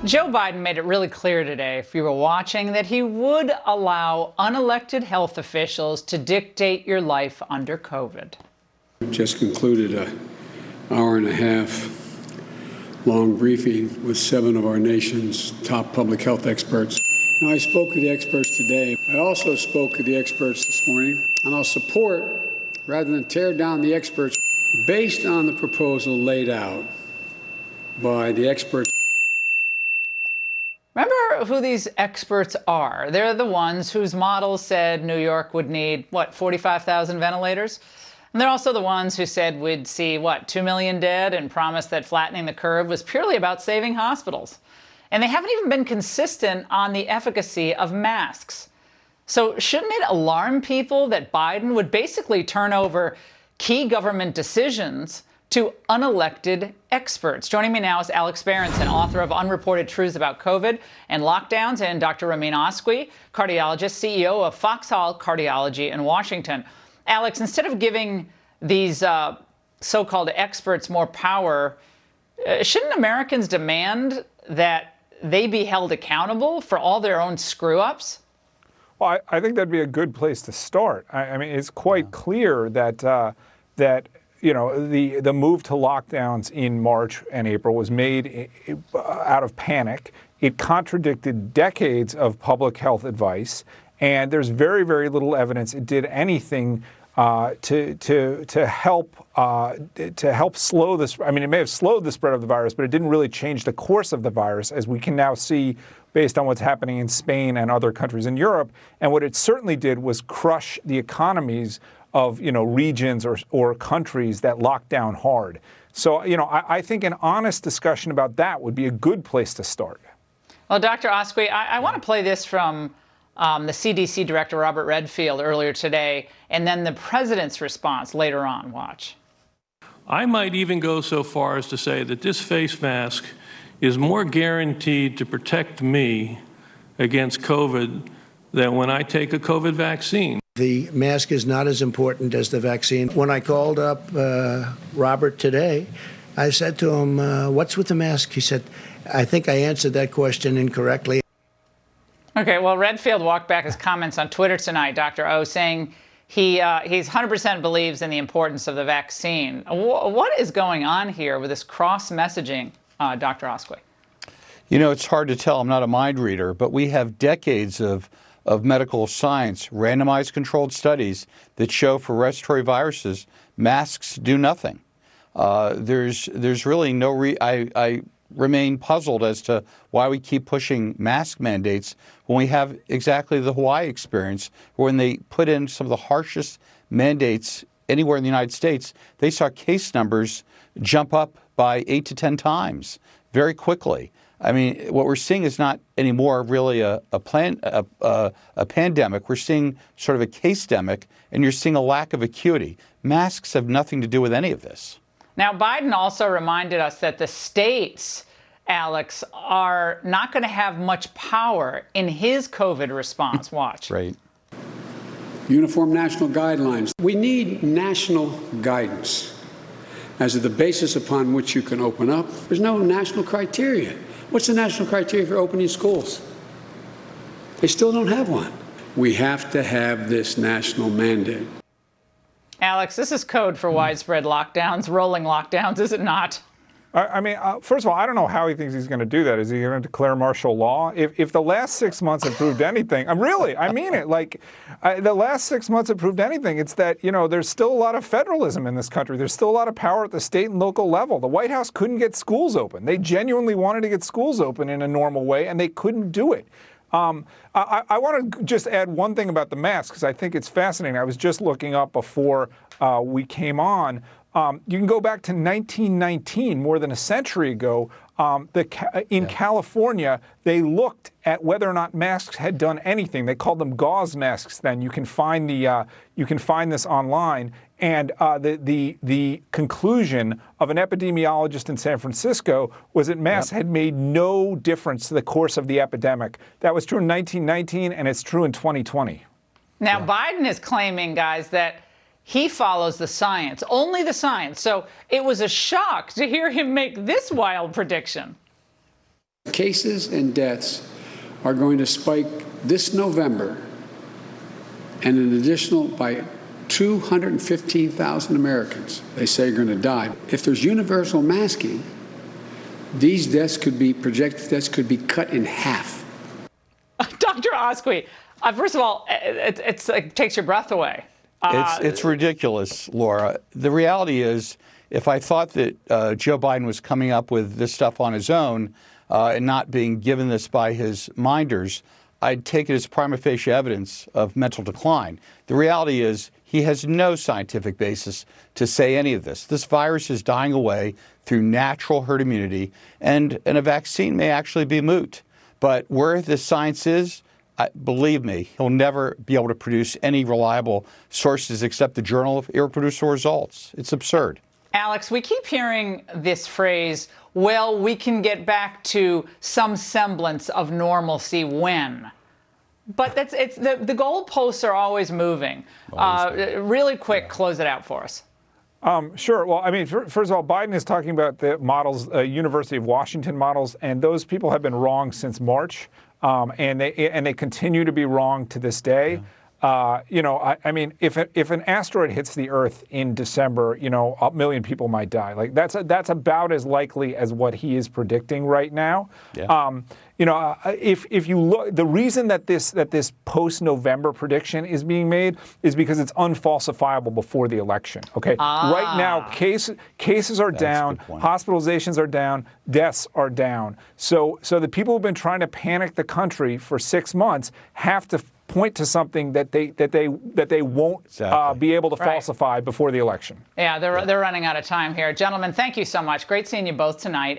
Joe Biden made it really clear today, if you were watching, that he would allow unelected health officials to dictate your life under COVID. Just concluded an hour-and-a-half long briefing with 7 of our nation's top public health experts. Now, I spoke with the experts today. I also spoke with the experts this morning, and I'll support, rather than tear down the experts, based on the proposal laid out by the experts. Remember who these experts are. They're the ones whose models said New York would need, 45,000 ventilators? And they're also the ones who said we'd see, 2 million dead, and promised that flattening the curve was purely about saving hospitals. And they haven't even been consistent on the efficacy of masks. So shouldn't it alarm people that Biden would basically turn over key government decisions to unelected experts? Joining me now is Alex Berenson, author of Unreported Truths About COVID and Lockdowns, and Dr. Oskoui, cardiologist, CEO of Foxhall Cardiology in Washington. Alex, instead of giving these so-called experts more power, shouldn't Americans demand that they be held accountable for all their own screw-ups? Well, I think that'd be a good place to start. I mean, it's quite clear that the move to lockdowns in March and April was made out of panic. It contradicted decades of public health advice, and there's very, very little evidence it did anything to help slow this. I mean, it may have slowed the spread of the virus, but it didn't really change the course of the virus, as we can now see based on what's happening in Spain and other countries in Europe. And what it certainly did was crush the economies of regions or countries that lock down hard. So I think an honest discussion about that would be a good place to start. Well, Dr. Oskoui, I want to play this from the CDC Director Robert Redfield earlier today, and then the president's response later on. Watch. I might even go so far as to say that this face mask is more guaranteed to protect me against COVID than when I take a COVID vaccine. The mask is not as important as the vaccine. When I called up Robert today, I said to him, what's with the mask? He said, I think I answered that question incorrectly. Okay, well, Redfield walked back his comments on Twitter tonight, Dr. O, saying he's 100% believes in the importance of the vaccine. What is going on here with this cross-messaging, Dr. Oskoui? It's hard to tell. I'm not a mind reader, but we have decades of medical science, randomized controlled studies that show for respiratory viruses, masks do nothing. There's really no I remain puzzled as to why we keep pushing mask mandates when we have exactly the Hawaii experience, when they put in some of the harshest mandates anywhere in the United States. They saw case numbers jump up by 8 to 10 times very quickly. I mean, what we're seeing is not anymore really a pandemic. We're seeing sort of a case-demic, and you're seeing a lack of acuity. Masks have nothing to do with any of this. Now, Biden also reminded us that the states, Alex, are not going to have much power in his COVID response. Watch. Right. Uniform national guidelines. We need national guidance as the basis upon which you can open up. There's no national criteria. What's the national criteria for opening schools? They still don't have one. We have to have this national mandate. Alex, this is code for widespread lockdowns, rolling lockdowns, is it not? I mean, first of all, I don't know how he thinks he's going to do that. Is he going to declare martial law? If the last 6 months have proved anything, I mean it. The last 6 months have proved anything. It's that, there's still a lot of federalism in this country. There's still a lot of power at the state and local level. The White House couldn't get schools open. They genuinely wanted to get schools open in a normal way, and they couldn't do it. I want to just add one thing about the mask, because I think it's fascinating. I was just looking up before we came on. You can go back to 1919, more than a century ago. In California, they looked at whether or not masks had done anything. They called them gauze masks then. You can find this online. And the conclusion of an epidemiologist in San Francisco was that masks had made no difference to the course of the epidemic. That was true in 1919, and it's true in 2020. Now, Biden is claiming, guys, that he follows the science, only the science. So it was a shock to hear him make this wild prediction. Cases and deaths are going to spike this November and an additional by 215,000 Americans, they say, are going to die. If there's universal masking, these deaths could be, projected deaths could be cut in half. Dr. Oskoui, first of all, it takes your breath away. It's ridiculous, Laura. The reality is, if I thought that Joe Biden was coming up with this stuff on his own and not being given this by his minders, I'd take it as prima facie evidence of mental decline. The reality is he has no scientific basis to say any of this. This virus is dying away through natural herd immunity, and a vaccine may actually be moot. But where the science is, believe me, he'll never be able to produce any reliable sources except the Journal of Irreproducible Results. It's absurd. Alex, we keep hearing this phrase, well, we can get back to some semblance of normalcy when. But the goalposts are always moving. Really quick, close it out for us. Sure. Well, I mean, first of all, Biden is talking about the models, University of Washington models, and those people have been wrong since March, and they continue to be wrong to this day. Yeah. I mean, if an asteroid hits the Earth in December, 1 million people might die. Like that's about as likely as what he is predicting right now. Yeah. If you look, the reason that this post-November prediction is being made is because it's unfalsifiable before the election. Okay. Right now, cases are down, hospitalizations are down, deaths are down. So the people who've been trying to panic the country for 6 months have to point to something that they won't be able to falsify before the election. Yeah, they're running out of time here. Gentlemen, thank you so much. Great seeing you both tonight.